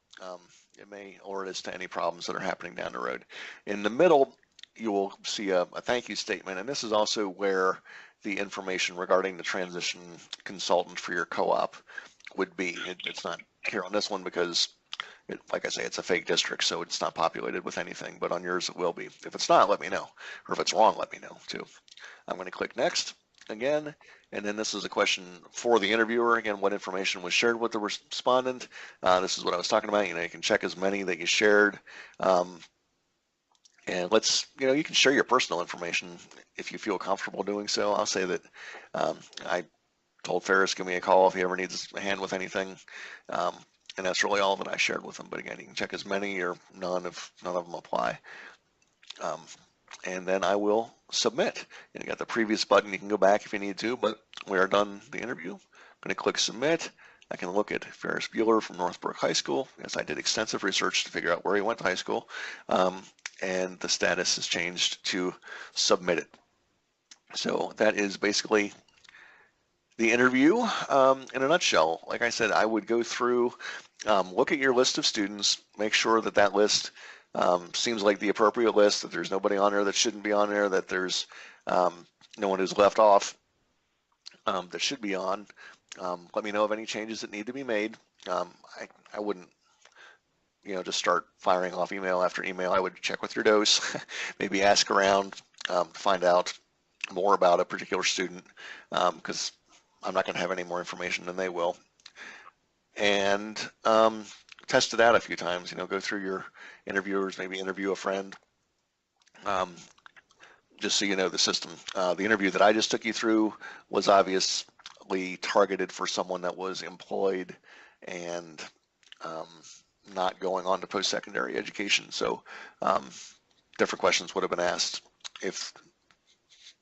may alert us to any problems that are happening down the road. In the middle, you will see a thank you statement, and this is also where the information regarding the transition consultant for your co-op would be. It's not here on this one because, like I say, it's a fake district, so it's not populated with anything, but on yours it will be. If it's not, let me know, or if it's wrong, let me know too. I'm going to click next again, and then this is a question for the interviewer. Again, what information was shared with the respondent? This is what I was talking about. You can check as many that you shared. And let's, you can share your personal information if you feel comfortable doing so. I'll say that I told Ferris, give me a call if he ever needs a hand with anything. And that's really all that I shared with him. But again, you can check as many or none if none of them apply. And then I will submit. And you got the previous button. You can go back if you need to, but we are done the interview. I'm going to click submit. I can look at Ferris Bueller from Northbrook High School. Yes, I did extensive research to figure out where he went to high school. And the status has changed to submitted. So that is basically the interview in a nutshell. Like I said, I would go through, look at your list of students, make sure that that list seems like the appropriate list, that there's nobody on there that shouldn't be on there, that there's no one who's left off that should be on. Let me know of any changes that need to be made. I wouldn't just start firing off email after email. I would check with your DOS, maybe ask around, find out more about a particular student, because I'm not going to have any more information than they will. And test it out a few times. Go through your interviewers, maybe interview a friend, just so you know the system. The interview that I just took you through was obviously targeted for someone that was employed and not going on to post-secondary education. So different questions would have been asked if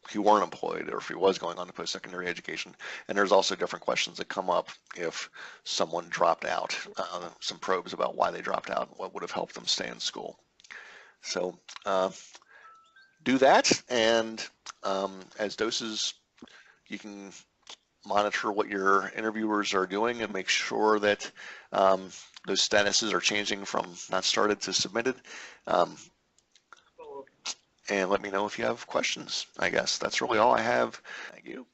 he weren't employed or if he was going on to post-secondary education. And there's also different questions that come up if someone dropped out, some probes about why they dropped out and what would have helped them stay in school. So do that, and as doses, you can monitor what your interviewers are doing and make sure that those statuses are changing from not started to submitted. And let me know if you have questions. I guess that's really all I have. Thank you.